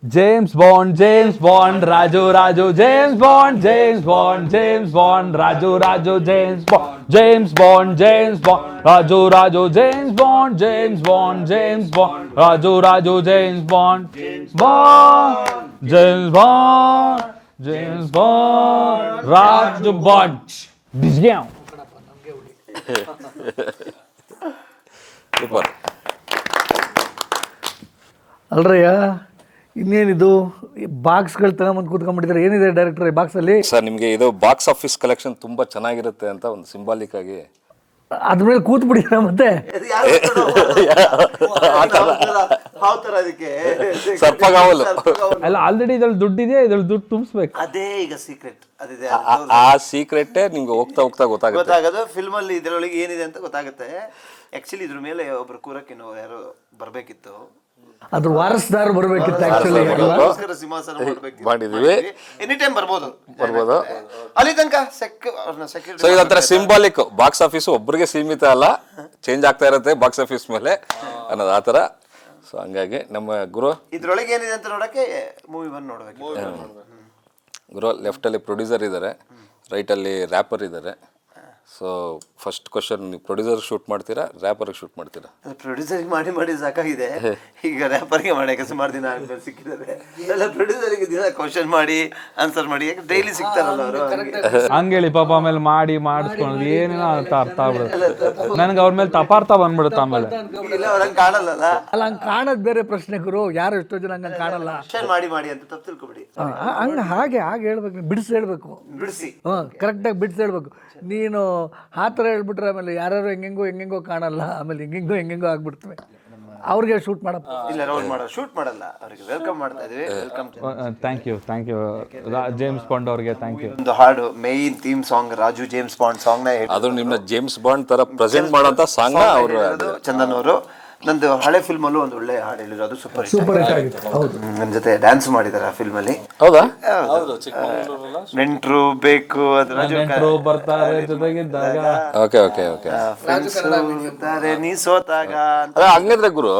James Bond, Raju, James Bond, Raju, James Bond, Raju, James Bond, Raju, James Bond, James Bond, Raju Bond. Disgount. Super. ಅಲ್ರಯ್ಯ, ಇನ್ನೇನಿದು ಬಾಕ್ಸ್ಗಳು ತಗೊಂಬಂದು ಕೂತ್ಕೊಂಡ್ಬಿಟ್ಟಿದ್ದಾರೆ. ಏನಿದೆ director ಈ ಬಾಕ್ಸಲ್ಲಿ? ಸರ್ ನಿಮಗೆ ಇದು ಬಾಕ್ಸ್ ಆಫೀಸ್ ಕಲೆಕ್ಷನ್ ತುಂಬಾ ಚೆನ್ನಾಗಿರುತ್ತೆ ಅಂತ ಒಂದು ಸಿಂಬಾಲಿಕ್ ಆಗಿ ಅದ್ರ ಮೇಲೆ ಕೂತ್ಬಿಟ್ಟಿರ ಮತ್ತೆ ಸರ್ಪಗಾವಲು ಅಲ್ಲ, ಆಲ್ರೆಡಿ ಇದ್ರಲ್ಲಿ ದುಡ್ಡಿದೆ, ಇದ್ರಲ್ಲಿ ದುಡ್ಡು ತುಂಬಿಸ್ಬೇಕು. ಅದೇ ಈಗ ಸೀಕ್ರೆಟ್ ಅದಿದೆ. ಆ ಸೀಕ್ರೆಟ್ ನಿಮ್ಗೆ ಹೋಗ್ತಾ ಹೋಗ್ತಾ ಗೊತ್ತಾಗುತ್ತೆ. ಗೊತ್ತಾಗೋದು ಫಿಲ್ಮ್ ಅಲ್ಲಿ ಇದ್ರೊಳಗೆ ಏನಿದೆ ಅಂತ ಗೊತ್ತಾಗುತ್ತೆ. ಆಕ್ಚುಲಿ ಇದ್ರ ಮೇಲೆ ಒಬ್ರು ಕೂರಕ್ಕೆ ಯಾರೋ ಬರ್ಬೇಕಿತ್ತು, ಅದ್ರ ವಾರಸ್ದಾರ ಬರ್ಬೇಕಿತ್ತು ಆಕ್ಚುಲಿ. ಸಿಂಹಾಸನ ಮಾಡಿದೀವಿ. ಎನಿ ಟೈಮ್ ಬರ್ಬೋದು ಅಲ್ಲಿ ತನಕ ಸೆಕ್ಯೂರಿಟಿ. ಸೊ ಇದೊಂಥರ ಸಿಂಬಾಲಿಕ್. ಬಾಕ್ಸ್ ಆಫೀಸ್ ಒಬ್ಬರಿಗೆ ಸೀಮಿತ ಅಲ್ಲ, ಚೇಂಜ್ ಆಗ್ತಾ ಇರುತ್ತೆ ಬಾಕ್ಸ್ ಆಫೀಸ್ ಮೇಲೆ ಅನ್ನೋದು ಆ ಥರ. ಸೊ ಹಂಗಾಗಿ ನಮ್ಮ ಗುರು ಇದ್ರೊಳಗೆ ಏನಿದೆ ಅಂತ ನೋಡಕ್ಕೆ ಮೂವಿ ಬಂದು ನೋಡ್ಬೇಕು. ಗುರು ಲೆಫ್ಟಲ್ಲಿ ಪ್ರೊಡ್ಯೂಸರ್ ಇದ್ದಾರೆ, ರೈಟಲ್ಲಿ ರ್ಯಾಪರ್ ಇದ್ದಾರೆ. ಸೊ ಫಸ್ಟ್ ಕ್ವಶನ್, ನೀವು ಪ್ರೊಡ್ಯೂಸರ್ ಶೂಟ್ ಮಾಡ್ತೀರಾ, ರ್ಯಾಪರ್ಗೆ ಶೂಟ್ ಮಾಡ್ತೀರಾ? ಪ್ರೊಡ್ಯೂಸರ್ಗೆ ಮಾಡಿ ಸಾಕಾಗಿದೆ. ಈಗ ರ್ಯಾಪರ್ಗೆ ಮಾಡಕ್ಕೆ ಸುಮಾರು ದಿನ ಆದ್ಮೇಲೆ ಸಿಕ್ಕಿದ್ದಾರೆ. ಎಲ್ಲ ಪ್ರೊಡ್ಯೂಸರ್ಗೆ ದಿನ ಕ್ವಶನ್ ಮಾಡಿ ಆನ್ಸರ್ ಮಾಡಿ, ಯಾಕೆ ಡೈಲಿ ಸಿಗ್ತಾರಲ್ಲ ಅವರು. ಹಂಗೇಳಿ ಪಾಪ ಆಮೇಲೆ ಮಾಡಿಸ್ಕೊಂಡು ಏನೇನೋ ಅರ್ಥ ಆಗ್ಬಿಡುತ್ತೆ ನನಗೆ. ಅವ್ರ ಮೇಲೆ ತಪಾರ್ಥ ಬಂದ್ಬಿಡುತ್ತೆ ಆಮೇಲೆ. ಇಲ್ಲ ಅವ್ರಂಗೆ ಕಾಣಲ್ಲ. ಅಲ್ಲ, ಹಂಗೆ ಕಾಣೋದು ಬೇರೆ ಪ್ರಶ್ನೆ ಗುರು. ಯಾರು ಎಷ್ಟೋ ಜನ ಹಂಗೆ ಕಾಣಲ್ಲ. ಕ್ವಶನ್ ಮಾಡಿ ಅಂತ ತಪ್ಪು ತಿಳ್ಕೊಬಿಡಿ. ಹಂಗೆ ಹಾಗೆ ಹೇಳ್ಬೇಕು, ಬಿಡಿಸಿ ಹೇಳ್ಬೇಕು. ಬಿಡಿಸಿ ಕರೆಕ್ಟಾಗಿ ಬಿಡಿಸಿ ಹೇಳ್ಬೇಕು. ನೀನು ಆ ಥರ ಹೇಳ್ಬಿಟ್ರೆ ಆಮೇಲೆ ಯಾರ್ಯಾರು ಹೆಂಗೆಂಗೋ ಕಾಣಲ್ಲ, ಆಮೇಲೆ ಹೆಂಗೆಂಗೋ ಆಗ್ಬಿಡ್ತವೆ. ಅವ್ರಿಗೆ ಶೂಟ್ ಮಾಡಪ್ಪ. ಇಲ್ಲ, ಶೂಟ್ ಮಾಡಲ್ಲ, ಅವ್ರಿಗೆ ವೆಲ್ಕಮ್ ಮಾಡ್ತಾ ಇದೀವಿ. Welcome. Thank you James Bond ಅವ್ರಿಗೆ ಥ್ಯಾಂಕ್ ಯು. ಒಂದು ಹಾಡು, main theme song Raju James Bond song ನ ಅದು ನಿಮ್ಮ ಜೇಮ್ಸ್ ಬಾಂಡ್ ತರ ಪ್ರೆಸೆಂಟ್ ಮಾಡೋಂಥ ಸಾಂಗ್ ಅವರು ಚಂದನ್ ಅವರು. ನಂದು ಹಳೆ ಫಿಲ್ಮ್ ಅಲ್ಲೂ ಒಂದು ಒಳ್ಳೆ ಹಾಡು ಹೇಳಿದ್ರು, ಅದು ಸೂಪರ್ ಹಿಟ್ ಆಗಿತ್ತು. ಹೌದು, ನನ್ನ ಜೊತೆ ಡ್ಯಾನ್ಸ್ ಮಾಡಿದ್ದಾರೆ ಆ ಫಿಲ್ಮ್ ಅಲ್ಲಿ. ಹೌದಾ? ನೆಂಟ್ರು ಬೇಕು, ನೆಂಟ್ರು ಬರ್ತಾರೆ ಜೊತೆಗಿದ್ದಾಗ. Okay okay okay. ನೀ ಸೋತಾಗ. ಹಂಗಂದ್ರೆ ಗುರು,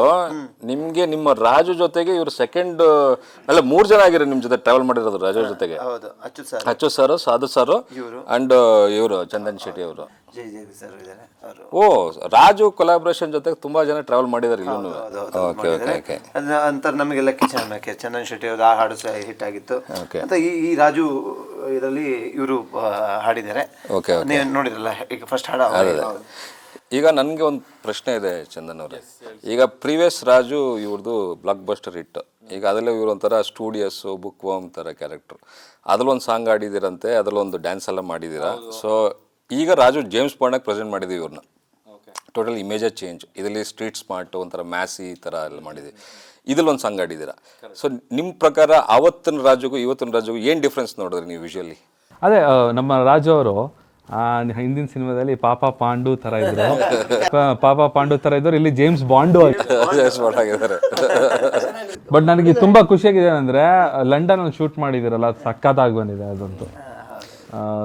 ನಿಮ್ಗೆ ನಿಮ್ಮ ರಾಜು ಜೊತೆಗೆ ಇವ್ರು ಸೆಕೆಂಡ್ ಅಲ್ಲ 3 ಜನ ಆಗಿರೋ ನಿಮ್ ಜೊತೆ ಟ್ರಾವೆಲ್ ಮಾಡಿರೋದು ರಾಜು ಜೊತೆಗೆ. ಹೌದು, ಅಚ್ಚು ಸರ್, ಸಾಧು ಸರ್ ಅಂಡ್ ಇವರು ಚಂದನ್ ಶೆಟ್ಟಿ ಅವರು. ಜೈ ಸರ್ ಇದ್ದಾರೆ ಅವರು. ಓ, ರಾಜು ಕೊಲಾಬ್ರೇಷನ್ ಜೊತೆಗೆ ತುಂಬಾ ಜನ ಟ್ರಾವೆಲ್ ಮಾಡಿದಾರೆ ಇಲ್ಲೂ. Okay okay okay. ಅಂತ ನಮಗೆಲ್ಲ ಚಂದನ್ ಶೆಟ್ಟಿ ಅವರು ಆ ಹಾಡು ಸಹ ಹಿಟ್ ಆಗಿತ್ತು ಅಂತ. ಈ ರಾಜು ಇದರಲ್ಲಿ ಇವರು ಹಾಡಿದ್ದಾರೆ. ಓಕೆ, ನೀವು ನೋಡಿದ್ರಲ್ಲ ಈಗ ಫಸ್ಟ್ ಹಾಡು. ಈಗ ನನಗೆ ಒಂದು ಪ್ರಶ್ನೆ ಇದೆ ಚಂದನ್ ಅವರೇ. ಈಗ ಪ್ರೀವಿಯಸ್ ರಾಜು ಇವ್ರದ್ದು ಬ್ಲಾಕ್ ಬಸ್ಟರ್ ಹಿಟ್. ಈಗ ಅದರಲ್ಲೇ ಇವರು ಒಂಥರ ಸ್ಟೂಡಿಯಸ್ಸು, ಬುಕ್ ವಾಮ್ ಥರ ಕ್ಯಾರೆಕ್ಟರ್. ಅದ್ರಲ್ಲೊಂದು ಸಾಂಗ್ ಆಡಿದ್ದೀರಂತೆ, ಅದರಲ್ಲೊಂದು ಡ್ಯಾನ್ಸ್ ಎಲ್ಲ ಮಾಡಿದ್ದೀರಾ. ಸೊ ಈಗ ರಾಜು ಜೇಮ್ಸ್ ಬಾಂಡಾಗಿ ಪ್ರೆಸೆಂಟ್ ಮಾಡಿದ್ದೀವಿ ಇವ್ರನ್ನ. ಟೋಟಲ್ ಇಮೇಜೇ ಚೇಂಜ್. ಇದರಲ್ಲಿ ಸ್ಟ್ರೀಟ್ ಸ್ಮಾರ್ಟ್, ಒಂಥರ ಮ್ಯಾಸಿ ಥರ ಎಲ್ಲ ಮಾಡಿದ್ದೀವಿ. ಇದ್ರಲ್ಲಿ ಒಂದು ಸಾಂಗ್ ಆಡಿದ್ದೀರಾ. ಸೊ ನಿಮ್ಮ ಪ್ರಕಾರ ಅವತ್ತಿನ ರಾಜುಗೂ ಇವತ್ತಿನ ರಾಜುಗೂ ಏನು ಡಿಫ್ರೆನ್ಸ್ ನೋಡಿದ್ರಿ ನೀವು ವಿಷುವಲಿ? ಅದೇ ನಮ್ಮ ರಾಜು ಅವರು ಹಿಂದಿನ ಸಿನಿಮಾದಲ್ಲಿ ಪಾಪ ಪಾಂಡು ತರ ಇದ್ರು, ಇಲ್ಲಿ ಜೇಮ್ಸ್ ಬಾಂಡು ಆಗಿದ್ದಾರೆ. ಬಟ್ ನನಗೆ ತುಂಬಾ ಖುಷಿಯಾಗಿದೆ ಅಂದ್ರೆ ಲಂಡನ್ ಅಲ್ಲಿ ಶೂಟ್ ಮಾಡಿದಿರಲ್ಲ, ಸಕ್ಕತ್ತಾಗಿ ಬಂದಿದೆ. ಅದಂತೂ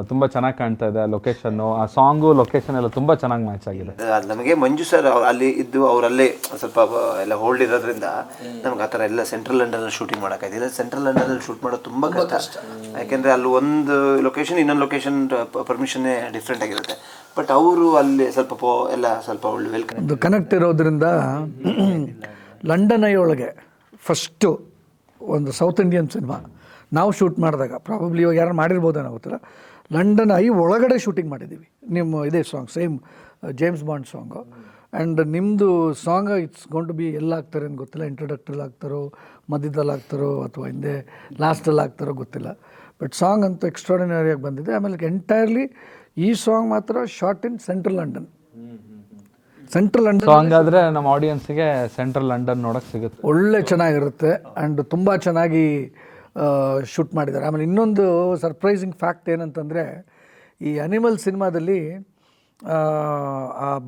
ತುಂಬಾ ಚೆನ್ನಾಗಿ ಕಾಣ್ತಾ ಇದೆ. ಲೊಕೇಶನ್, ಆ ಸಾಂಗು, ಲೊಕೇಶನ್ ಎಲ್ಲ ತುಂಬಾ ಚೆನ್ನಾಗಿ ಮ್ಯಾಚ್ ಆಗಿದೆ. ನಮಗೆ ಮಂಜು ಸರ್ ಅಲ್ಲಿ ಇದ್ದು ಅವರಲ್ಲೇ ಸ್ವಲ್ಪ ಎಲ್ಲ ಹೋಲ್ಡ್ ಇರೋದ್ರಿಂದ ನಮ್ಗೆ ಆ ಥರ ಎಲ್ಲ ಸೆಂಟ್ರಲ್ ಲಂಡನಲ್ಲಿ ಶೂಟಿಂಗ್ ಮಾಡೋಕ್ಕಾಯ್ತಿಲ್ಲ. ಸೆಂಟ್ರಲ್ ಲಂಡನಲ್ಲಿ ಶೂಟ್ ಮಾಡೋದು ತುಂಬ ಕಷ್ಟ. ಯಾಕೆಂದರೆ ಅಲ್ಲಿ ಒಂದು ಲೊಕೇಶನ್ ಇನ್ನೊಂದು ಲೊಕೇಶನ್ ಪರ್ಮಿಷನ್ನೇ ಡಿಫ್ರೆಂಟ್ ಆಗಿರುತ್ತೆ. ಬಟ್ ಅವರು ಅಲ್ಲಿ ಸ್ವಲ್ಪ ಎಲ್ಲ ಸ್ವಲ್ಪ ಒಳ್ಳೆ ವೆಲ್ಕಮ್ ಒಂದು ಕನೆಕ್ಟ್ ಇರೋದ್ರಿಂದ ಲಂಡನ್ ಐ ಒಳಗೆ ಫಸ್ಟು ಒಂದು ಸೌತ್ ಇಂಡಿಯನ್ ಸಿನಿಮಾ ನಾವು ಶೂಟ್ ಮಾಡಿದಾಗ, ಪ್ರಾಬಬ್ಲಿ ಇವಾಗ ಯಾರು ಮಾಡಿರ್ಬೋದು ಅನ್ನೋ ಗೊತ್ತಿಲ್ಲ, ಲಂಡನ್ ಐ ಒಳಗಡೆ ಶೂಟಿಂಗ್ ಮಾಡಿದ್ದೀವಿ. ನಿಮ್ಮ ಇದೇ song same James Bond song. And ನಿಮ್ಮದು song it's going to be ಎಲ್ಲ ಆಗ್ತಾರೆ ಅಂತ ಗೊತ್ತಿಲ್ಲ. ಇಂಟ್ರೊಡಕ್ಟ್ರಲ್ಲಿ ಆಗ್ತಾರೋ, ಮಧ್ಯದಲ್ಲಿ ಆಗ್ತಾರೋ, ಅಥವಾ ಹಿಂದೆ ಲಾಸ್ಟಲ್ಲಿ ಆಗ್ತಾರೋ ಗೊತ್ತಿಲ್ಲ. ಬಟ್ ಸಾಂಗ್ ಅಂತೂ ಎಕ್ಸ್ಟ್ರಾರ್ಡಿನರಿಯಾಗಿ ಬಂದಿದೆ. ಆಮೇಲೆ ಎಂಟೈರ್ಲಿ ಈ ಸಾಂಗ್ ಮಾತ್ರ ಶಾರ್ಟ್ ಇನ್ central London. Central London song ಆದರೆ ನಮ್ಮ ಆಡಿಯನ್ಸ್ಗೆ ಸೆಂಟ್ರಲ್ ಲಂಡನ್ ನೋಡೋಕ್ಕೆ ಸಿಗುತ್ತೆ. ಒಳ್ಳೆ ಚೆನ್ನಾಗಿರುತ್ತೆ. ಆ್ಯಂಡ್ ತುಂಬ ಚೆನ್ನಾಗಿ ಶೂಟ್ ಮಾಡಿದ್ದಾರೆ. ಆಮೇಲೆ ಇನ್ನೊಂದು ಸರ್ಪ್ರೈಸಿಂಗ್ ಫ್ಯಾಕ್ಟ್ ಏನಂತಂದರೆ, ಈ ಅನಿಮಲ್ ಸಿನಿಮಾದಲ್ಲಿ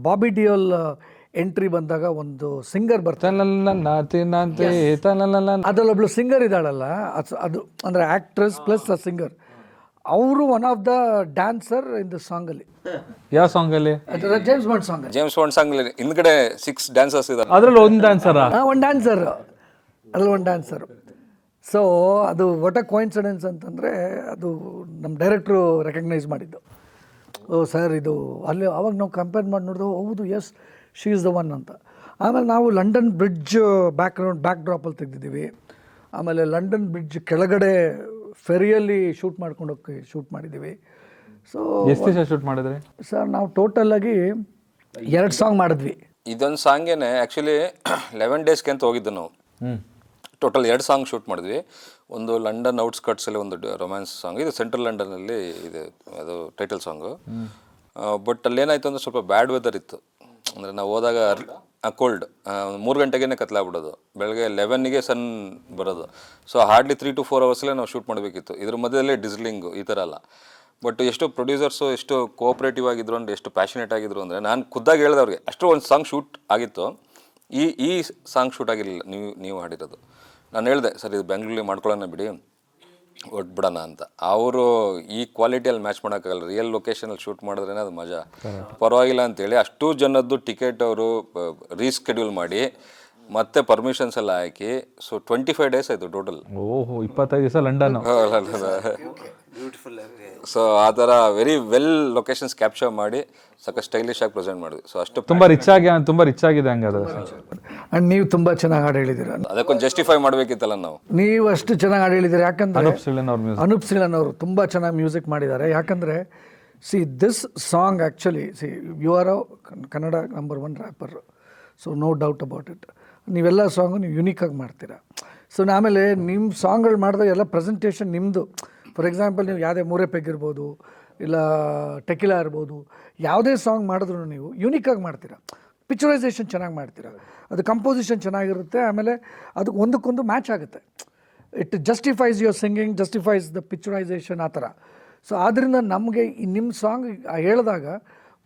ಬಾಬಿ ಡಿಯೋಲ್ ಎಂಟ್ರಿ ಬಂದಾಗ ಒಂದು ಸಿಂಗರ್ ಬರ್ತಾರೆ. ಅದರಲ್ಲೊಬ್ಳು ಸಿಂಗರ್ ಇದ್ದಾಳಲ್ಲ, ಅದು ಅಂದರೆ ಆ್ಯಕ್ಟ್ರೆಸ್ ಪ್ಲಸ್ ಅ ಸಿಂಗರ್. ಅವರು one of the dancer in the ಸಾಂಗಲ್ಲಿ. ಯಾವ ಸಾಂಗಲ್ಲಿ? James Bond song. James Bond song ಹಿಂದ್ಗಡೆ 6 ಡ್ಯಾನ್ಸರ್ಸ್ ಇದ್ದಾರೆ. ಅದ್ರಲ್ಲಿ ಒಂದು ಡ್ಯಾನ್ಸರ್. ಒಂದು ಡ್ಯಾನ್ಸರ್, ಅದ್ರಲ್ಲಿ ಒಂದು ಡ್ಯಾನ್ಸರ್. ಸೊ ಅದು ವಾಟ್ ಅ ಕೋಇನ್ಸಿಡೆನ್ಸ್ ಅಂತಂದರೆ ಅದು ನಮ್ಮ ಡೈರೆಕ್ಟ್ರು ರೆಕಗ್ನೈಸ್ ಮಾಡಿದ್ದು. ಓ ಸರ್ ಇದು ಅಲ್ಲಿ ಅವಾಗ ನಾವು ಕಂಪೇರ್ ಮಾಡಿ ನೋಡಿದ್ವು, ಹೌದು yes she is the one ಅಂತ. ಆಮೇಲೆ ನಾವು ಲಂಡನ್ ಬ್ರಿಡ್ಜ್ ಬ್ಯಾಕ್ ಡ್ರಾಪಲ್ಲಿ ತೆಗೆದಿದ್ದೀವಿ. ಆಮೇಲೆ ಲಂಡನ್ ಬ್ರಿಡ್ಜ್ ಕೆಳಗಡೆ ಫೆರಿಯಲ್ಲಿ ಶೂಟ್ ಮಾಡಿದ್ದೀವಿ. ಸೊ ಎಷ್ಟು ದಿವಸ ಶೂಟ್ ಮಾಡಿದ್ರಿ ಸರ್ ನಾವು ಟೋಟಲಾಗಿ 2 ಸಾಂಗ್ ಮಾಡಿದ್ವಿ. ಇದೊಂದು ಸಾಂಗೇನೆ ಆ್ಯಕ್ಚುಲಿ 11 ಡೇಸ್ಗೆ ಅಂತ ಹೋಗಿದ್ದು ನಾವು. ಟೋಟಲ್ 2 ಸಾಂಗ್ ಶೂಟ್ ಮಾಡಿದ್ವಿ. ಒಂದು ಲಂಡನ್ ಔಟ್ಸ್ಕಟ್ಸಲ್ಲಿ ಒಂದು ರೊಮ್ಯಾನ್ಸ್ ಸಾಂಗ್, ಇದು ಸೆಂಟ್ರಲ್ ಲಂಡನಲ್ಲಿ ಇದೆ, ಅದು ಟೈಟಲ್ ಸಾಂಗು. ಬಟ್ ಅಲ್ಲಿ ಏನಾಯಿತು ಅಂದರೆ ಸ್ವಲ್ಪ ಬ್ಯಾಡ್ ವೆದರ್ ಇತ್ತು. ಅಂದರೆ ನಾವು ಹೋದಾಗ ಕೋಲ್ಡ್, 3 ಗಂಟೆಗೇ ಕತ್ಲಾಗ್ಬಿಡೋದು, ಬೆಳಗ್ಗೆ 11ಗೆ ಸನ್ ಬರೋದು. ಸೊ ಹಾರ್ಡ್ಲಿ 3 to 4 ಅವರ್ಸಲ್ಲೇ ನಾವು ಶೂಟ್ ಮಾಡಬೇಕಿತ್ತು. ಇದ್ರ ಮಧ್ಯದಲ್ಲೇ ಡಿಸ್ಲಿಂಗು ಈ ಥರ ಅಲ್ಲ. ಬಟ್ ಎಷ್ಟು ಪ್ರೊಡ್ಯೂಸರ್ಸು ಎಷ್ಟು ಕೋಆಪ್ರೇಟಿವ್ ಆಗಿದ್ರು ಅಂದರೆ, ಎಷ್ಟು ಪ್ಯಾಷನೇಟ್ ಆಗಿದ್ರು ಅಂದರೆ, ನಾನು ಖುದ್ದಾಗಿ ಹೇಳಿದೆ ಅವ್ರಿಗೆ, ಅಷ್ಟು ಒಂದು ಸಾಂಗ್ ಶೂಟ್ ಆಗಿತ್ತು, ಈ ಸಾಂಗ್ ಶೂಟ್ ಆಗಿರಲಿಲ್ಲ, ನೀವು ಹಾಡಿರೋದು. ನಾನು ಹೇಳಿದೆ ಸರ್ ಇದು ಬೆಂಗಳೂರಲ್ಲಿ ಮಾಡ್ಕೊಳ್ಳೋಣ ಬಿಡಿ, ಒಟ್ಬಿಡೋಣ ಅಂತ. ಅವರು ಈ ಕ್ವಾಲಿಟಿಯಲ್ಲಿ ಮ್ಯಾಚ್ ಮಾಡೋಕ್ಕಾಗಲ್ಲ, ರಿಯಲ್ ಲೊಕೇಶನಲ್ಲಿ ಶೂಟ್ ಮಾಡಿದ್ರೇ ಅದು ಮಜಾ. ಪರವಾಗಿಲ್ಲ ಅಂತೇಳಿ ಅಷ್ಟು ಜನದ್ದು ಟಿಕೆಟ್ ಅವರು ರೀಸ್ಕೆಡ್ಯೂಲ್ ಮಾಡಿ ಮತ್ತೆ ಪರ್ಮಿಷನ್ಸ್ ಎಲ್ಲ ಹಾಕಿ, ಸೊ 25 ಡೇಸ್ ಆಯಿತು ಟೋಟಲ್. ಓಹೋ 25 ದಿವಸ ಲಂಡನ್. ಸೊ ಆ ಥರ ವೆರಿ ವೆಲ್ ಲೊಕೇಶನ್ಸ್ ಕ್ಯಾಪ್ಚರ್ ಮಾಡಿ ಸಾಕಷ್ಟು ಸ್ಟೈಲಿಶ್ ಆಗಿ ಪ್ರೆಸೆಂಟ್ ಮಾಡಿದ್ವಿ. ಸೊ ಅಷ್ಟು ತುಂಬ ರಿಚ್ ಆಗಿದೆ ಹಂಗಾದ್ರೆ. ಆ್ಯಂಡ್ ನೀವು ತುಂಬ ಚೆನ್ನಾಗಿ ಹಾಡು ಹೇಳಿದ್ದೀರ. ಅದಕ್ಕೊಂದು ಜಸ್ಟಿಫೈ ಮಾಡಬೇಕಿತ್ತಲ್ಲ ನಾವು. ನೀವು ಅಷ್ಟು ಚೆನ್ನಾಗಿ ಹಾಡು ಹೇಳಿದ್ದೀರಿ. ಯಾಕಂದರೆ ಅನೂಪ್ ಸಿಳನ್ ಅವರು ತುಂಬ ಚೆನ್ನಾಗಿ ಮ್ಯೂಸಿಕ್ ಮಾಡಿದ್ದಾರೆ. ಯಾಕಂದರೆ this song actually you are a Kannada number 1 rapper, so no doubt about it. ನೀವೆಲ್ಲ ಸಾಂಗು ನೀವು ಯುನೀಕಾಗಿ ಮಾಡ್ತೀರಾ. ಸೊ ಆಮೇಲೆ ನಿಮ್ಮ ಸಾಂಗ್ಗಳು ಮಾಡಿದಾಗ ಎಲ್ಲ ಪ್ರೆಸೆಂಟೇಷನ್ ನಿಮ್ಮದು. ಫಾರ್ ಎಕ್ಸಾಂಪಲ್ ನೀವು ಯಾವುದೇ ಮೂರೇ ಪೆಗ್ ಇರ್ಬೋದು, ಇಲ್ಲ ಟೆಕಿಲಾ ಇರ್ಬೋದು, ಯಾವುದೇ ಸಾಂಗ್ ಮಾಡಿದ್ರು ನೀವು ಯುನೀಕಾಗಿ ಮಾಡ್ತೀರಾ. ಪಿಕ್ಚರೈಸೇಷನ್ ಚೆನ್ನಾಗಿ ಮಾಡ್ತೀರಾ, ಅದು ಕಂಪೋಸಿಷನ್ ಚೆನ್ನಾಗಿರುತ್ತೆ, ಆಮೇಲೆ ಅದಕ್ಕೆ ಒಂದಕ್ಕೊಂದು ಮ್ಯಾಚ್ ಆಗುತ್ತೆ. It justifies your singing, justifies the picturisation ಆ ಥರ. ಸೊ ಆದ್ದರಿಂದ ನಮಗೆ ನಿಮ್ಮ ಸಾಂಗ್ ಹೇಳಿದಾಗ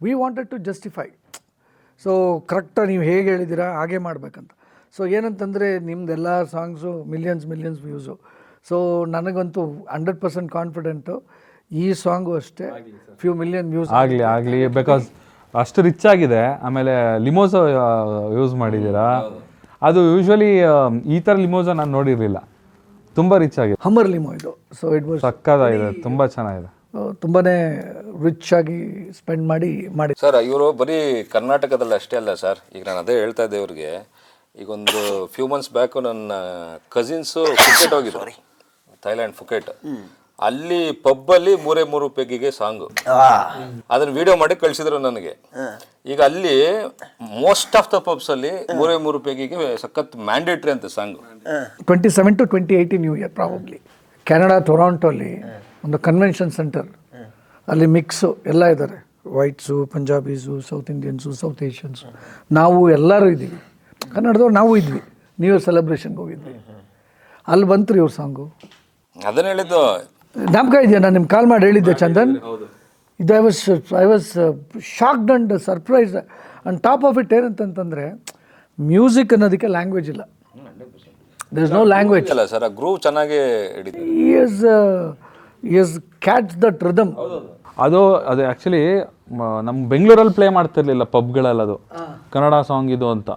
we wanted to justify. So ಕರೆಕ್ಟಾಗಿ ನೀವು ಹೇಗೆ ಹೇಳಿದ್ದೀರಾ ಹಾಗೆ ಮಾಡಬೇಕಂತ. ಸೊ ಏನಂತಂದರೆ ನಿಮ್ಮದೆಲ್ಲ ಸಾಂಗ್ಸು ಮಿಲಿಯನ್ಸ್ ವ್ಯೂಸು. ಸೊ ನನಗಂತೂ 100% ಕಾನ್ಫಿಡೆಂಟು ಈ ಸಾಂಗು ಅಷ್ಟೇ ಫ್ಯೂ ಮಿಲಿಯನ್ ವ್ಯೂಸ್ ಆಗಲಿ ಬಿಕಾಸ್ ಅಷ್ಟು ರಿಚ್ ಆಗಿದೆ. ಆಮೇಲೆ ಲಿಮೋಸೋ ಯೂಸ್ ಮಾಡಿದ್ದೀರಾ, ಅದು ಯೂಶ್ವಲಿ ಈ ಥರ ಲಿಮೋಸೋ ನಾನು ನೋಡಿರಲಿಲ್ಲ, ತುಂಬ ರಿಚ್ ಆಗಿದೆ. ಹಮ್ಮರ್ ಲಿಮೋ ಇದು. ಸೊ ಇಟ್ ವಾಸ್ ಸಕ್ಕತ್ತಾಗಿದೆ, ತುಂಬ ಚೆನ್ನಾಗಿದೆ, ತುಂಬಾ ರಿಚ್ ಆಗಿ ಸ್ಪೆಂಡ್ ಮಾಡಿ ಸರ್. ಇವರು ಬರೀ ಕರ್ನಾಟಕದಲ್ಲಿ ಅಷ್ಟೇ ಅಲ್ಲ ಸರ್, ಈಗ ನಾನು ಅದೇ ಹೇಳ್ತಾ ಇದ್ದೆ ಇವ್ರಿಗೆ. ಈಗ ಒಂದು ಫ್ಯೂ ಮಂತ್ಸ್ ಬ್ಯಾಕು ನನ್ನ ಕಸಿನ್ಸು ಫುಕೆಟ್ ಹೋಗಿದ್ರು, ಥೈಲ್ಯಾಂಡ್ ಫುಕೆಟ್. ಅಲ್ಲಿ ಪಬ್ಬಲ್ಲಿ 3 ಪೆಗ್ಗಿಗೆ ಸಾಂಗು, ಅದನ್ನ ವಿಡಿಯೋ ಮಾಡಿ ಕಳಿಸಿದ್ರು ನನಗೆ. ಈಗ ಅಲ್ಲಿ ಮೋಸ್ಟ್ ಆಫ್ ದ ಪಬ್ಸ್ ಅಲ್ಲಿ 3 ಪೆಗ್ಗಿಗೆ ಸಖತ್ ಮ್ಯಾಂಡೇಟ್ರಿ ಅಂತ song. 27 to 28 new year probably Canada ಟೊರಾಂಟೋಲ್ಲಿ ಒಂದು ಕನ್ವೆನ್ಷನ್ ಸೆಂಟರ್, ಅಲ್ಲಿ ಮಿಕ್ಸು ಎಲ್ಲ ಇದ್ದಾರೆ, whites, Punjabis, South Indians, South Asians, ನಾವು ಎಲ್ಲರೂ ಇದ್ದೀವಿ, ಕನ್ನಡದವ್ರು ನಾವು ಇದ್ವಿ. ನ್ಯೂ ಇಯರ್ ಸೆಲೆಬ್ರೇಷನ್ಗೆ ಹೋಗಿದ್ವಿ, ಅಲ್ಲಿ ಬಂತು ರೀ ಇವ್ರ ಸಾಂಗು. ಅದನ್ನ ಹೇಳಿದ್ದು ಜ್ಞಾಪಕ ಇದೆಯಾ? ನಾನು ನಿಮ್ಗೆ ಕಾಲ್ ಮಾಡಿ ಹೇಳಿದ್ದೆ ಚಂದನ್. ಇದು I was shocked and surprise. And top of it ಏನಂತಂತಂದರೆ ಮ್ಯೂಸಿಕ್ ಅನ್ನೋದಕ್ಕೆ ಲ್ಯಾಂಗ್ವೇಜ್ ಇಲ್ಲ. ದೇರ್ ಇಸ್ ನೋ ಲ್ಯಾಂಗ್ವೇಜ್ ಅಲ್ಲ ಸರ್, ಆ ಗ್ರೂವ್ ಚೆನ್ನಾಗಿ ಹಿಡಿತು. Is catch that rhythm. ಅದು ಆ್ಯಕ್ಚುಲಿ ನಮ್ಮ ಬೆಂಗಳೂರಲ್ಲಿ ಪ್ಲೇ ಮಾಡ್ತಿರ್ಲಿಲ್ಲ ಪಬ್ಗಳಲ್ಲಿ, ಅದು ಕನ್ನಡ ಸಾಂಗ್ ಇದು ಅಂತ.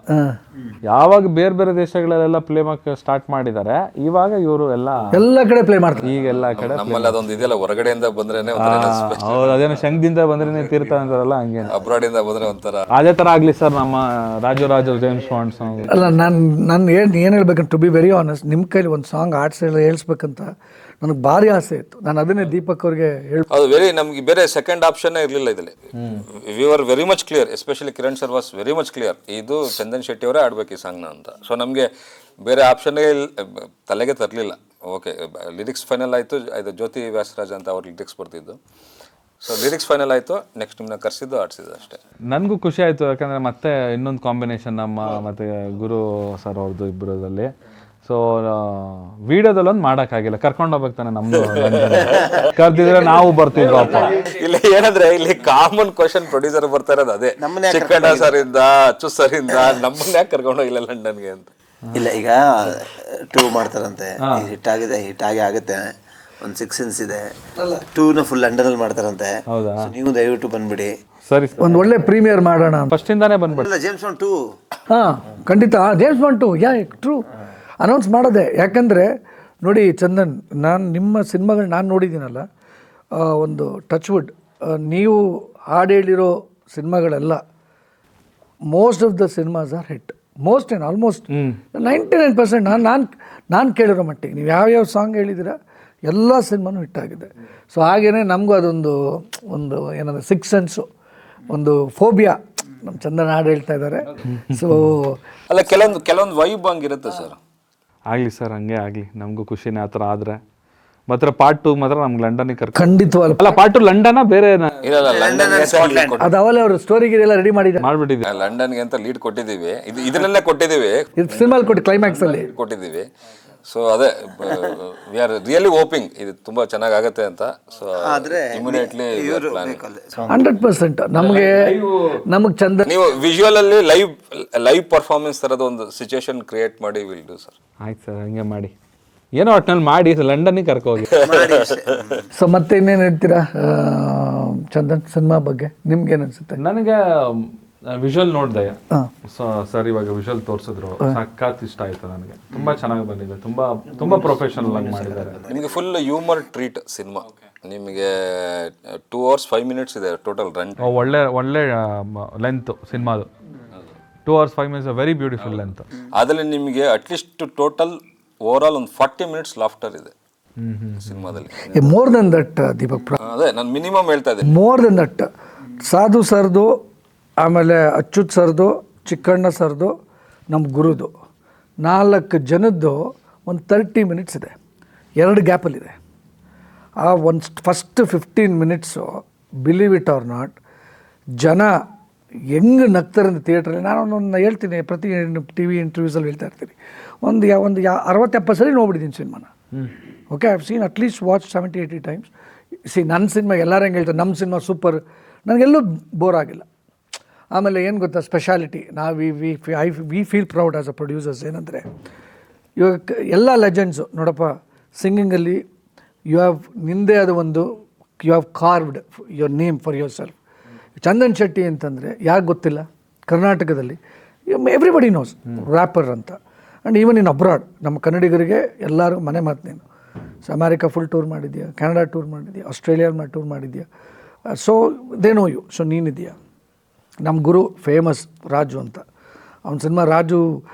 ಯಾವಾಗ ಬೇರೆ ದೇಶಗಳಲ್ಲೆಲ್ಲ ಪ್ಲೇ ಮಾಡಕ್ಕೆ ಸ್ಟಾರ್ಟ್ ಮಾಡಿದ್ದಾರೆ, ಇವಾಗ ಇವರು ಎಲ್ಲ ಕಡೆ ಪ್ಲೇ ಮಾಡ್ತಾರೆ. ಈಗ ಎಲ್ಲ ಕಡೆ ನಮ್ಮಲ್ಲಿ ಅದೊಂದು ಇದೆಯಲ್ಲ, ಹೊರಗಡೆಯಿಂದ ಬಂದ್ರೇನೆ ಹೌದು, ಅದೇನೋ ಶಂಖದಿಂದ ಬಂದ್ರೆ ತೀರ್ಥ ಅಂತಾರಲ್ಲ, ಹಂಗೆ ಅಬ್ರಾಡಿಂದ ಬಂದ್ರೆ ಒಂಥರ ಅದೇ ಥರ ಆಗಲಿ ಸರ್. ನಮ್ಮ ರಾಜು ಜೇಮ್ಸ್ ಬಾಂಡ್ ಸಾಂಗ್ ಅಲ್ಲ, ನಾನು ಏನು ಹೇಳ್ಬೇಕಂತ ಟು ಬಿ ವೆರಿ ಆನೆಸ್ಟ್, ನಿಮ್ಮ ಕೈಲಿ ಒಂದು ಸಾಂಗ್ ಆರ್ಟ್ಸ್ ಹೇಳ್ಸ್ಬೇಕಂತ ನನಗೆ ಭಾರಿ ಆಸೆ ಇತ್ತು. ನಾನು ಅದನ್ನೇ ದೀಪಕ್ ಅವ್ರಿಗೆ ಅದು ನಮ್ಗೆ ಬೇರೆ ಸೆಕೆಂಡ್ ಆಪ್ಷನ್ ಇರಲಿಲ್ಲ ಇದರಲ್ಲಿ. We are very much clear, especially Kiran sir was very much clear, ಇದು ಚಂದನ್ ಶೆಟ್ಟಿ ಅವರೇ ಆಡ್ಬೇಕು ಈ ಸಾಂಗ್ನ ಅಂತ. ಸೊ ನಮಗೆ ಬೇರೆ ಆಪ್ಷನ್ನೇ ತಲೆಗೆ ತರಲಿಲ್ಲ. ಓಕೆ, ಲಿರಿಕ್ಸ್ ಫೈನಲ್ ಆಯಿತು, ಇದು ಜ್ಯೋತಿ ವ್ಯಾಸರಾಜ್ ಅಂತ ಅವ್ರ ಲಿರಿಕ್ಸ್ ಬರ್ತಿದ್ದು. ಸೊ ಲಿರಿಕ್ಸ್ ಫೈನಲ್ ಆಯಿತು, ನೆಕ್ಸ್ಟ್ ನಿಮ್ಮನ್ನ ಕರೆಸಿದ್ದು ಆಡಿಸಿದ್ದು ಅಷ್ಟೇ. ನನಗೂ ಖುಷಿ ಆಯಿತು, ಯಾಕಂದರೆ ಮತ್ತೆ ಇನ್ನೊಂದು ಕಾಂಬಿನೇಷನ್ ನಮ್ಮ ಮತ್ತು ಗುರು ಸರ್ ಅವ್ರದ್ದು ಇಬ್ಬರದಲ್ಲಿ. ಸೊ ವಿಡಿಯೋದಲ್ಲಿ ಒಂದು ಮಾಡೋಕ್ಕಾಗಿಲ್ಲ, ಕರ್ಕೊಂಡು ಹೋಗ್ಬೇಕು ತಾನೆ ನಮ್ಮದು, ಕರೆದಿದ್ರೆ ನಾವು ಬರ್ತೀವಿ. ಇಲ್ಲಿ ಏನಂದ್ರೆ ಇಲ್ಲಿ ಕಾಮನ್ ಕ್ವಶನ್ ಪ್ರೊಡ್ಯೂಸರ್ ಬರ್ತಾ ಇರೋದು ಅದೇ, ಚಿಕ್ಕಣ್ಣ ಸರ್ ಇಂದ ಅಚ್ಚು ಸರ್ ಇಂದ ನಮ್ಮನ್ನ ಯಾಕೆ ಕರ್ಕೊಂಡು ಹೋಗಿಲ್ಲ ಲಂಡನ್ಗೆ ಅಂತ. ಇಲ್ಲ, ಈಗ 2 ಮಾಡ್ತಾರಂತೆ, ಹಿಟ್ ಆಗುತ್ತೆ. ಒಂದು 6 scenes ಇದೆ, 2ನ ಫುಲ್ ಲಂಡನಲ್ಲಿ ಮಾಡ್ತಾರಂತೆ. ನೀವು ದಯವಿಟ್ಟು ಬಂದ್ಬಿಡಿ. ಸರಿ, ಒಂದು ಒಳ್ಳೆ ಪ್ರೀಮಿಯರ್ ಮಾಡೋಣ. ಫಸ್ಟಿಂದಾನೇ ಬಂದ್ಬಿಡಿ. ಜೇಮ್ಸ್ ಬಾಂಡ್ 2 ಹಾಂ ಖಂಡಿತ, ಜೇಮ್ಸ್ ಬಾಂಡ್ 2 ಟ್ರೂ ಅನೌನ್ಸ್ ಮಾಡೋದೆ. ಯಾಕಂದರೆ ನೋಡಿ ಚಂದನ್, ನಾನು ನಿಮ್ಮ ಸಿನಿಮಾಗಳು ನಾನು ನೋಡಿದ್ದೀನಲ್ಲ, ಒಂದು ಟಚ್ ವುಡ್, ನೀವು ಹಾಡು ಹೇಳಿರೋ ಸಿನಿಮಾಗಳೆಲ್ಲ most of the cinemas are hit. Most and almost 99% ನಾನು ಕೇಳಿರೋ ಮಟ್ಟಿಗೆ ನೀವು ಯಾವ್ಯಾವ ಸಾಂಗ್ ಹೇಳಿದ್ದೀರಾ ಎಲ್ಲ ಸಿನಿಮಾನು ಹಿಟ್ಟಾಗಿದೆ. ಸೊ ಹಾಗೆಯೇ ನಮಗೂ ಅದೊಂದು ಏನಂದರೆ ಸಿಕ್ಸ್ ಸೆನ್ಸು, ಒಂದು ಫೋಬಿಯಾ. ನಮ್ಮ ಚಂದನ್ ಹಾಡು ಹೇಳ್ತಾ ಇದ್ದಾರೆ. ಸೊ ಅಲ್ಲ, ಕೆಲವೊಂದು ವೈಬ್ ಹಂಗಿರುತ್ತೆ ಸರ್. ಆಗಲಿ ಸರ್, ಹಂಗೆ ಆಗಲಿ, ನಮಗೂ ಖುಷಿನೇ ಆ ಥರ ಆದರೆ. ಮಾತ್ರ ಪಾರ್ಟ್ 2 ಮಾತ್ರ ನಮ್ಗೆ ಲಂಡನ್ಗೆ ಖಂಡಿತವಲ್ಲ. ಅಲ್ಲ, ಪಾರ್ಟ್ 2 ಲಂಡನ ಬೇರೆ ಇಲ್ಲ, ಲಂಡನ್ ಅದು ಅವಲೇ ಅವರು ಸ್ಟೋರಿಗೆ ಎಲ್ಲ ರೆಡಿ ಮಾಡಿದ್ದಾರೆ, ಮಾಡ್ಬಿಟ್ಟಿದ್ವಿ. ಲಂಡನ್ಗೆ ಅಂತ ಲೀಡ್ ಕೊಟ್ಟಿದ್ದೀವಿ, ಇದರಲ್ಲೇ ಕೊಟ್ಟಿದ್ದೀವಿ, ಇದು ಸಿನಿಮಾಲ್ ಕೊಟ್ಟು ಕ್ಲೈಮ್ಯಾಕ್ಸ್ ಅಲ್ಲಿ ಕೊಟ್ಟಿದ್ದೀವಿ. ಸೊ ಅದೇ ವಿ ಆರ್ ರಿಯಲಿ ಹೋಪಿಂಗ್ ಇದು ತುಂಬಾ ಚೆನ್ನಾಗಿ ಆಗತ್ತೆ ಅಂತ. ಸೊ ಇಮಿಡಿಯೇಟ್ಲಿ 100% ನಮಗೆ ಚಂದ. ನೀವು ವಿಜುವಲ್ ಅಲ್ಲಿ ಲೈವ್ ಪರ್ಫಾರ್ಮೆನ್ಸ್ ತರದ ಒಂದು ಸಿಚುಯೇಷನ್ ಕ್ರಿಯೇಟ್ ಮಾಡಿ ವಿಲ್ ಡೂ ಸರ್. ಆಯ್ತು ಸರ್, ಹಂಗೆ ಮಾಡಿ, ಏನೋ ಒಟ್ಟಿನಲ್ಲಿ ಮಾಡಿ ಲಂಡನ್ನಿಗೆ ಕರ್ಕೋಗಿ. ಸೊ ಮತ್ತೆ ಇನ್ನೇನು ಹೇಳ್ತೀರಾ ಚಂದನ್ ಸಿನಿಮಾ ಬಗ್ಗೆ? ನಿಮ್ಗೇನು ಅನ್ಸುತ್ತೆ? ನನಗೆ ವಿಜುವಲ್ ನೋಡಿದೆ ಸರ್, ಇವಾಗ ವಿಜುವಲ್ ತೋರಿಸಿದ್ರು, ಸಖತ್ ಇಷ್ಟ ಆಯ್ತು ನನಗೆ. ತುಂಬಾ ಚೆನ್ನಾಗಿ ಬಂದಿದೆ, ತುಂಬಾ ಪ್ರೊಫೆಷನಲ್ ಆಗಿ ಮಾಡಿದ್ದಾರೆ. ನಿಮಗೆ ಫುಲ್ ಹ್ಯೂಮರ್ ಟ್ರೀಟ್ ಸಿನಿಮಾ. ನಿಮಗೆ 2 hours 5 minutes ಇದೆ ಟೋಟಲ್ ರನ್. ಒಳ್ಳೆ ಲೆಂತ್ ಸಿನಿಮಾದು. 2 hours 5 minutes, very beautiful length. ಅದರಲ್ಲಿ ನಿಮಗೆ ಅಟ್ಲೀಸ್ಟ್ ಟೋಟಲ್ ಓವರ್ ಆಲ್ ಒಂದು 40 minutes ಲಾಫ್ಟರ್ ಇದೆ ಸಿನಿಮಾದಲ್ಲಿ. ಮೋರ್ ದೆನ್ ದಟ್ ದೀಪಕ್, ಅದೇ ನಾನು ಮಿನಿಮಮ್ ಹೇಳ್ತಾ ಇದ್ದೀನಿ. More than that. ಸಾಧು ಸರ್ದು, ಆಮೇಲೆ ಅಚ್ಯುತ್ ಸರ್ದು, ಚಿಕ್ಕಣ್ಣ ಸರ್ದು, ನಮ್ಮ ಗುರುದು 4 ಜನದ್ದು ಒಂದು 30 minutes ಇದೆ, 2 ಗ್ಯಾಪಲ್ಲಿದೆ. ಆ ಒಂದು first 15 minutes, believe it or not, ಜನ ಹೆಂಗೆ ನಗ್ತಾರೆ ಅಂತ ಥಿಯೇಟ್ರಲ್ಲಿ. ನಾನು ಹೇಳ್ತೀನಿ, ಪ್ರತಿ ಟಿ ವಿ ಇಂಟರ್ವ್ಯೂಸಲ್ಲಿ ಹೇಳ್ತಾ ಇರ್ತೀನಿ, ಒಂದು 60-70 ಸರಿ ನೋಡ್ಬಿಟ್ಟಿದ್ದೀನಿ ಸಿನಿಮಾನ. Okay, I have seen at least watch 70-80 times. ನನ್ನ ಸಿನಿಮಾ ಎಲ್ಲರೂ ಹೆಂಗೆ ಹೇಳ್ತಾರೆ, ನಮ್ಮ ಸಿನಿಮಾ ಸೂಪರ್, ನನಗೆಲ್ಲೂ ಬೋರ್ ಆಗಿಲ್ಲ. ಆಮೇಲೆ ಏನು ಗೊತ್ತಾ speciality, we feel proud as a producers. ಏನಂದರೆ ಇವಾಗ ಎಲ್ಲ ಲೆಜೆಂಡ್ಸು ನೋಡಪ್ಪ, ಸಿಂಗಿಂಗಲ್ಲಿ ನಿಂದೇ ಆದ ಒಂದು you have carved your name for yourself. Chandan Shetty ಅಂತಂದರೆ ಯಾಕೆ ಗೊತ್ತಿಲ್ಲ ಕರ್ನಾಟಕದಲ್ಲಿ? ಎವ್ರಿಬಡಿ ನೋಸ್ ರ್ಯಾಪರ್ ಅಂತ. ಆ್ಯಂಡ್ ಈವನ್ ಇನ್ ಅಬ್ರಾಡ್ ನಮ್ಮ ಕನ್ನಡಿಗರಿಗೆ ಎಲ್ಲರೂ ಮನೆ ಮಾತು ನೀನು. ಸೊ ಅಮೇರಿಕಾ ಫುಲ್ ಟೂರ್ ಮಾಡಿದ್ಯಾ, ಕೆನಡಾ ಟೂರ್ ಮಾಡಿದ್ಯಾ, ಆಸ್ಟ್ರೇಲಿಯಾ ಟೂರ್ ಮಾಡಿದ್ಯಾ. So they know you. So ನೀನಿದೆಯಾ. ನಮ್ಮ ಗುರು ಫೇಮಸ್ ರಾಜು ಅಂತ, ಅವ್ನ cinema Raju,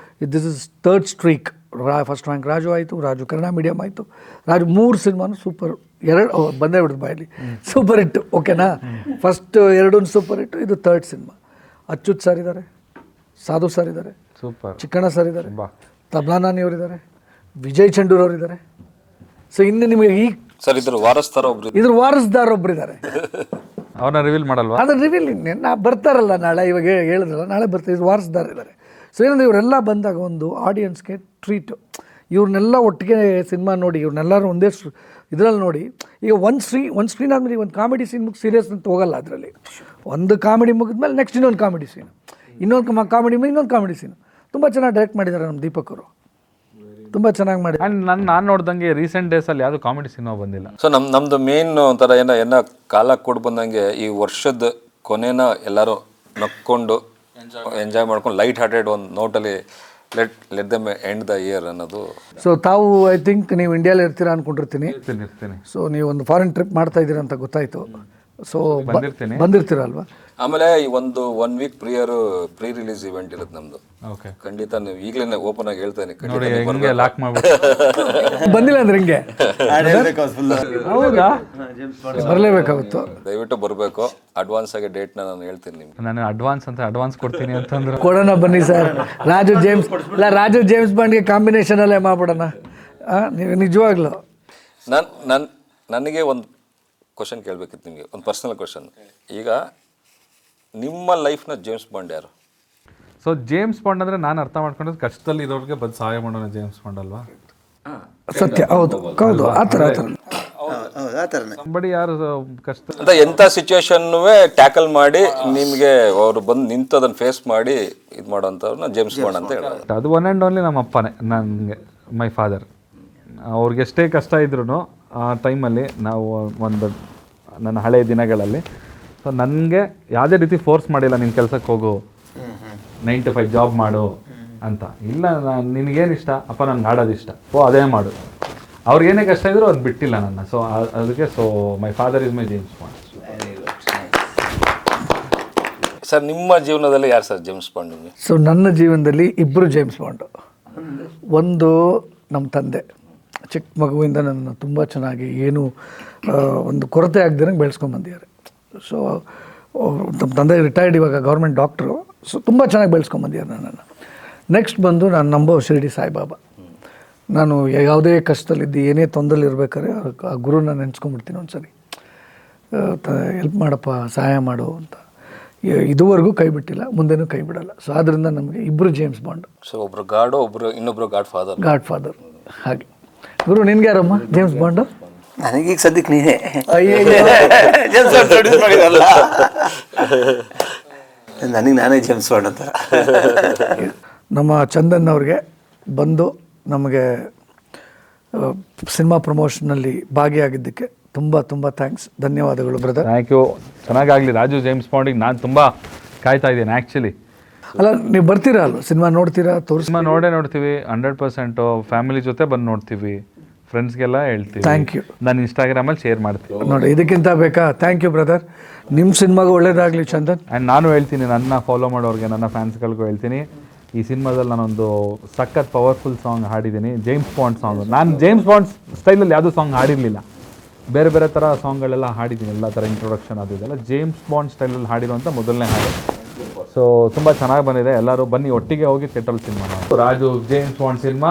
this is 3rd streak. First rank Raju ಆಯಿತು, ರಾಜು ಕನ್ನಡ ಮೀಡಿಯಮ್ ಆಯಿತು, ರಾಜು 3 ಸಿನಿಮಾನು ಸೂಪರ್, 2 ಬಂದೇ ಬಿಡ್ದು ಬಾಯಲ್ಲಿ, ಸೂಪರ್ ಹಿಟ್ಟು. ಓಕೆನಾ, ಫಸ್ಟ್ 2 ಸೂಪರ್ ಹಿಟ್ಟು, ಇದು 3rd ಸಿನಿಮಾ. ಅಚ್ಯುತ್ ಸರ್ ಇದ್ದಾರೆ, ಸಾಧು ಸರ್ ಇದ್ದಾರೆ, ಸೂಪರ್, ಚಿಕ್ಕಣ್ಣ ಸರ್ ಇದ್ದಾರೆ, ತಬ್ಲಾ ನಾನಿ ಅವರಿದ್ದಾರೆ, ವಿಜಯ್ ಚಂಡೂರ್ ಅವರಿದ್ದಾರೆ. ಸೊ ಇನ್ನು ನಿಮಗೆ ಈ ಸರ್ ಇದ್ರ ವಾರಸ್ದಾರ ಒಬ್ಬರಿದ್ದಾರೆ. ಅವ್ರನ್ನ ರಿವೀಲ್ ಮಾಡಲ್ವಾ? ಅದನ್ನ ರಿವೀಲ್ ಬರ್ತಾರಲ್ಲ ನಾಳೆ, ಇವಾಗ ಹೇಳಿದ್ರಲ್ಲ ನಾಳೆ ಬರ್ತಾರೆ, ಇದು ವಾರಸ್ದಾರ ಇದ್ದಾರೆ. ಸೊ ಏನಂದರೆ ಇವರೆಲ್ಲ ಬಂದಾಗ ಒಂದು ಆಡಿಯನ್ಸ್ಗೆ ಟ್ರೀಟು. ಇವ್ರನ್ನೆಲ್ಲ ಒಟ್ಟಿಗೆ ಸಿನಿಮಾ ನೋಡಿ, ಇವ್ರನ್ನೆಲ್ಲರೂ ಒಂದೇ ಇದರಲ್ಲಿ ನೋಡಿ. ಈಗ ಒಂದು ಸ್ಕ್ರೀನ್ ಆದಮೇಲೆ ಒಂದು ಕಾಮಿಡಿ ಸೀನ್ ಮುಗಿ ಸೀರಿಯಸ್ ಅಂತ ಹೋಗಲ್ಲ. ಅದರಲ್ಲಿ ಒಂದು ಕಾಮಿಡಿ ಮುಗಿದ್ಮೇಲೆ ನೆಕ್ಸ್ಟ್ ಇನ್ನೊಂದು ಕಾಮಿಡಿ ಸೀನು, ಇನ್ನೊಂದು ಕಾಮಿಡಿ ಮೇಲೆ ಇನ್ನೊಂದು ಕಾಮಿಡಿ ಸೀನು. ತುಂಬ ಚೆನ್ನಾಗಿ ಡೈರೆಕ್ಟ್ ಮಾಡಿದ್ದಾರೆ ನಮ್ಮ ದೀಪಕ್ ಅವರು, ತುಂಬ ಚೆನ್ನಾಗಿ ಮಾಡಿ. ಆ್ಯಂಡ್ ನಾನು ನೋಡ್ದಂಗೆ ರೀಸೆಂಟ್ ಡೇಸಲ್ಲಿ ಯಾವುದು ಕಾಮಿಡಿ ಸಿನಿಮಾ ಬಂದಿಲ್ಲ. ಸೊ ನಮ್ದು ಮೇನ್ ಒಂಥರ ಏನೋ ಕಾಲ ಕೊಟ್ಟು ಬಂದಂಗೆ ಈ ವರ್ಷದ ಕೊನೆನ ಎಲ್ಲರೂ ನಕ್ಕೊಂಡು ಎಂಜಾಯ್ ಮಾಡ್ಕೊಂಡು ಲೈಟ್ ಹಾರ್ಟೆಡ್ ಒಂದು ನೋಟಲ್ಲಿ let them end the year ಅನ್ನೋದು. ಸೊ ತಾವು ಐ ಥಿಂಕ್ ನೀವು ಇಂಡಿಯಾಲಿ ಇರ್ತೀರಾ ಅಂದ್ಕೊಂಡಿರ್ತೀನಿ. ಇರ್ತೀನಿ. ಸೊ ನೀವು ಒಂದು ಫಾರಿನ್ ಟ್ರಿಪ್ ಮಾಡ್ತಾ ಇದ್ದೀರಾ ಅಂತ ಗೊತ್ತಾಯಿತು. ಸೊ ಬಂದಿರ್ತೀರಲ್ವಾ? ಆಮೇಲೆ ಈ ಒಂದು 1 week ಪ್ರೀ ರಿಲೀಸ್ ಇವೆಂಟ್ ಇರುತ್ತೆ ನಮ್ದು. ಓಕೆ, ಖಂಡಿತ ನೀವು ಈಗಲೇ ಓಪನ್ ಆಗಿ ಹೇಳ್ತೇನೆ, ಲಾಕ್ ಮಾಡ್ಬಿಟ್ಟು ಬಂದಿಲ್ಲ ಅಂದ್ರೆ ಹಿಂಗೆ ಹೌದಾ, ಬರಲೇಬೇಕಾಗುತ್ತೋ. ದಯವಿಟ್ಟು ಬರಬೇಕು. ಅಡ್ವಾನ್ಸ್ ಆಗಿ ಡೇಟ್ನ ನಾನು ಹೇಳ್ತೀನಿ ನಿಮ್ಗೆ. ನಾನು ಅಡ್ವಾನ್ಸ್ ಕೊಡ್ತೀನಿ ಅಂತಂದ್ರೆ ಕೊಡೋಣ ಬನ್ನಿ ಸರ್. ರಾಜು ಜೇಮ್ಸ್ ಬಾಂಡ್ಗೆ ಕಾಂಬಿನೇಷನ್ ಅಲ್ಲೇ ಮಾಡ್ಬಿಡೋಣ. ನೀವು ನಿಜವಾಗ್ಲು ನನಗೆ ಒಂದು ಕ್ವಶನ್ ಕೇಳಬೇಕಿತ್ತು ನಿಮಗೆ, ಒಂದು ಪರ್ಸನಲ್ ಕ್ವಶನ್. ಈಗ ನಿಮ್ಮ ಲೈಫ್ನ ಜೇಮ್ಸ್ ಬಾಂಡ್ ಯಾರು? ಸೊ ಜೇಮ್ಸ್ ಬಾಂಡ್ ಅಂದರೆ ನಾನು ಅರ್ಥ ಮಾಡ್ಕೊಂಡಿದ್ದು ಕಷ್ಟದಲ್ಲಿ ಇರೋರಿಗೆ ಬಂದು ಸಹಾಯ ಮಾಡೋಣ ಜೇಮ್ಸ್ ಬಾಂಡ್ ಅಲ್ವಾ? ಸತ್ಯ, ಹೌದು ಹೌದು, ಆ ಥರ ಬಡಿ ಯಾರು ಕಷ್ಟ ಅಂತ ಎಂಥ ಸಿಚುವೇಶನ್ನೂ ಟ್ಯಾಕಲ್ ಮಾಡಿ ನಿಮಗೆ ಅವರು ಬಂದು ನಿಂತು ಅದನ್ನು ಫೇಸ್ ಮಾಡಿ ಇದು ಮಾಡೋಂಥವ್ರನ್ನ ಜೇಮ್ಸ್ ಬಾಂಡ್ ಅಂತ ಹೇಳೋದು. ಅದು ಒನ್ ಆ್ಯಂಡ್ ಓನ್ಲಿ ನಮ್ಮ ಅಪ್ಪನೇ, ನನಗೆ ಮೈ ಫಾದರ್. ಅವ್ರಿಗೆ ಎಷ್ಟೇ ಕಷ್ಟ ಇದ್ರೂ ಆ ಟೈಮಲ್ಲಿ ನಾವು ನನ್ನ ಹಳೆಯ ದಿನಗಳಲ್ಲಿ ಸೊ ನನಗೆ ಯಾವುದೇ ರೀತಿ ಫೋರ್ಸ್ ಮಾಡಿಲ್ಲ, ನಿನ್ನ ಕೆಲಸಕ್ಕೆ ಹೋಗು, 9 to 5 ಜಾಬ್ ಮಾಡು ಅಂತ. ಇಲ್ಲ, ನಿನಗೇನು ಇಷ್ಟ ಅಪ್ಪ, ನನಗೆ ಆಡೋದು ಇಷ್ಟ, ಅದೇ ಮಾಡು ಅವ್ರಿಗೆ ಏನೇ ಕಷ್ಟ ಇದ್ರು ಅದು ಬಿಟ್ಟಿಲ್ಲ ನನ್ನ. ಸೊ ಅದಕ್ಕೆ my father is my James bond. Sir ನಿಮ್ಮ ಜೀವನದಲ್ಲಿ ಯಾರು ಸರ್ ಜೇಮ್ಸ್ ಬಾಂಡ್ ನಿಮಗೆ? ಸೊ ನನ್ನ ಜೀವನದಲ್ಲಿ ಇಬ್ಬರು ಜೇಮ್ಸ್ ಬಾಂಡು. ಒಂದು ನಮ್ಮ ತಂದೆ, ಚಿಕ್ಕ ಮಗುವಿಂದ ನನ್ನ ತುಂಬ ಚೆನ್ನಾಗಿ ಏನು ಒಂದು ಕೊರತೆ ಆಗದಿರಂಗೆ ಬೆಳೆಸ್ಕೊಂಬಂದಿದ್ದಾರೆ. ಸೊ ನಮ್ಮ ತಂದೆ ರಿಟೈರ್ಡ್, ಇವಾಗ ಗೌರ್ಮೆಂಟ್ ಡಾಕ್ಟ್ರು. ಸೊ ತುಂಬ ಚೆನ್ನಾಗಿ ಬೆಳೆಸ್ಕೊಂಬಂದಿದ್ದಾರೆ ನನ್ನನ್ನು. ನೆಕ್ಸ್ಟ್ ಬಂದು ನಾನು ನಂಬೋ ಶಿರಡಿ ಸಾಯಿಬಾಬಾ. ನಾನು ಯಾವುದೇ ಕಷ್ಟದಲ್ಲಿದ್ದು ಏನೇ ತೊಂದರೆಲಿ ಇರ್ಬೇಕಾದ್ರೆ ಆ ಗುರುನ ನೆನೆಸ್ಕೊಂಡ್ಬಿಡ್ತೀನಿ ಒಂದ್ಸರಿ, ಹೆಲ್ಪ್ ಮಾಡಪ್ಪ, ಸಹಾಯ ಮಾಡು ಅಂತ. ಇದುವರೆಗೂ ಕೈ ಬಿಟ್ಟಿಲ್ಲ, ಮುಂದೆನೂ ಕೈ ಬಿಡಲ್ಲ. ಸೊ ಆದ್ದರಿಂದ ನಮಗೆ ಇಬ್ಬರು ಜೇಮ್ಸ್ ಬಾಂಡ್. ಸೊ ಒಬ್ರು ಗಾಡು, ಇನ್ನೊಬ್ರು ಗಾಡ್ ಫಾದರ್. ಹಾಗೆ. ಗುರು ನಿನ್ಗೆ ಯಾರಮ್ಮ ಜೇಮ್ಸ್ ಬಾಂಡು? ನನಗೀಗ ಸದ್ಯಕ್ಕೆ ನೀನೇ ನನಗೆ ನಾನೇ ಜೇಮ್ಸ್ ಬಾಂಡ್ ಅಂತ. ನಮ್ಮ ಚಂದನ್ ಅವ್ರಿಗೆ ಬಂದು ನಮಗೆ ಸಿನಿಮಾ ಪ್ರಮೋಷನಲ್ಲಿ ಭಾಗಿಯಾಗಿದ್ದಕ್ಕೆ ತುಂಬ ತುಂಬ ಥ್ಯಾಂಕ್ಸ್, ಧನ್ಯವಾದಗಳು ಬ್ರದರ್. Thank you. ಚೆನ್ನಾಗಾಗಲಿ ರಾಜು ಜೇಮ್ಸ್ ಬಾಂಡಿಗೆ ನಾನು ತುಂಬ ಕಾಯ್ತಾ ಇದ್ದೀನಿ ಆ್ಯಕ್ಚುಲಿ. ಅಲ್ಲ, ನೀವು ಬರ್ತೀರಾ ಅಲ್ವ, ಸಿನಿಮಾ ನೋಡ್ತೀರಾ? ಸಿನಿಮಾ ನೋಡ್ತೀವಿ 100%. ಫ್ಯಾಮಿಲಿ ಜೊತೆ ಬಂದು ನೋಡ್ತೀವಿ, ಫ್ರೆಂಡ್ಸ್ಗೆಲ್ಲ ಹೇಳ್ತೀವಿ. Thank you. ನಾನು ಇನ್ಸ್ಟಾಗ್ರಾಮಲ್ಲಿ ಶೇರ್ ಮಾಡ್ತೀನಿ ನೋಡಿ, ಇದಕ್ಕಿಂತ ಬೇಕಾ? Thank you brother. ನಿಮ್ಮ ಸಿನಿಮಾಗೂ ಒಳ್ಳೇದಾಗಲಿ ಚಂದನ್. ಆ್ಯಂಡ್ ನಾನು ಹೇಳ್ತೀನಿ, ನನ್ನ ಫಾಲೋ ಮಾಡೋರಿಗೆ, ನನ್ನ ಫ್ಯಾನ್ಸ್ಗಳಿಗೂ ಹೇಳ್ತೀನಿ, ಈ ಸಿನಿಮಾದಲ್ಲಿ ನಾನೊಂದು ಸಖತ್ ಪವರ್ಫುಲ್ ಸಾಂಗ್ ಹಾಡಿದ್ದೀನಿ, ಜೇಮ್ಸ್ ಬಾಂಡ್ ಸಾಂಗ್. ನಾನು ಜೇಮ್ಸ್ ಬಾಂಡ್ ಸ್ಟೈಲಲ್ಲಿ ಯಾವುದೂ ಸಾಂಗ್ ಹಾಡಿರಲಿಲ್ಲ, ಬೇರೆ ಬೇರೆ ಥರ ಸಾಂಗ್ಗಳೆಲ್ಲ ಹಾಡಿದ್ದೀನಿ, ಎಲ್ಲ ಥರ ಇಂಟ್ರೊಡಕ್ಷನ್ ಅದು ಇದೆಲ್ಲ. ಜೇಮ್ಸ್ ಬಾಂಡ್ ಸ್ಟೈಲಲ್ಲಿ ಹಾಡಿರುವಂಥ ಮೊದಲನೇ ಹಾಡು. ಸೊ ತುಂಬ ಚೆನ್ನಾಗಿ ಬಂದಿದೆ. ಎಲ್ಲರೂ ಬನ್ನಿ, ಒಟ್ಟಿಗೆ ಹೋಗಿ ಥಿಯೇಟ್ರಲ್ಲಿ ಸಿನಿಮಾ ನೋಡಿ. ರಾಜು ಜೇಮ್ಸ್ ಬಾಂಡ್ ಸಿನಿಮಾ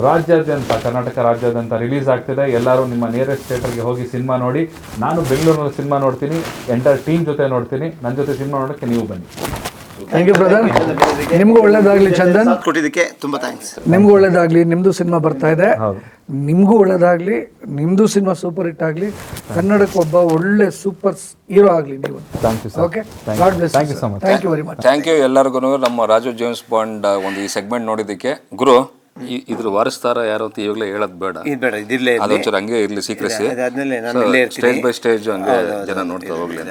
ರಾಜ್ಯಾದ್ಯಂತ, ಕರ್ನಾಟಕ ರಾಜ್ಯಾದ್ಯಂತ ರಿಲೀಸ್ ಆಗ್ತಿದೆ. ಎಲ್ಲರೂ ನಿಮ್ಮ ನಿಯರೆಸ್ಟ್ ಥಿಯೇಟರ್ಗೆ ಹೋಗಿ ಸಿನಿಮಾ ನೋಡಿ. ನಾನು ಬೆಂಗಳೂರಿನಲ್ಲಿ ಸಿನಿಮಾ ನೋಡ್ತೀನಿ, ಎಂಟರ್ ಟೀಮ್ ಜೊತೆ ನೋಡ್ತೀನಿ. ನನ್ನ ಜೊತೆ ಸಿನಿಮಾ ನೋಡೋಕ್ಕೆ ನೀವು ಬನ್ನಿ. Thank you brother. ನಿಮಗೂ ಒಳ್ಳೇದಾಗಲಿ ಚಂದನ್. ಕೊಟ್ಟಿದ್ದಕ್ಕೆ ತುಂಬ ಥ್ಯಾಂಕ್ಸ್. ನಿಮಗೂ ಒಳ್ಳೇದಾಗಲಿ. ನಿಮ್ಮದು ಸಿನಿಮಾ ಬರ್ತಾ ಇದೆ, ನಿಮಗೂ ಒಳ್ಳೇದಾಗಲಿ. ನಿಮ್ಮದು ಸಿನಿಮಾ ಸೂಪರ್ ಹಿಟ್ ಆಗಲಿ. ಕನ್ನಡಕ್ಕೆ ಒಬ್ಬ ಒಳ್ಳೆ ಸೂಪರ್ ಹೀರೋ ಆಗಲಿ ನೀವು. Thank you sir. Okay, God bless. Thank you so much. Thank you very much. Thank you ಎಲ್ಲರಿಗೂ. ನಮ್ಮ ರಾಜು ಜೇಮ್ಸ್ ಬಾಂಡ್ ಒಂದು ಈ ಸೆಗ್ಮೆಂಟ್ ನೋಡಿದ್ದಕ್ಕೆ. ಗುರು, ಇದ್ರ ವಾರಸ್ತಾರ ಯಾರು ಅಂತ ಇವಾಗಲೇ ಹೇಳೋದು ಬೇಡ, ಇದಿರಲೇ ಅದೊಂಚೂರು ಹಂಗೆ ಇರಲಿ, ಸೀಕ್ರೆಸಿ. ಅದಾದ್ಮೇಲೆ ನಾನು ಇಲ್ಲೇ ಇರ್ತೀನಿ. ಸ್ಟೇಜ್ ಬೈ ಸ್ಟೇಜ್ ಹಂಗೆ ಜನ ನೋಡ್ತಾ ಹೋಗ್ಲಿ.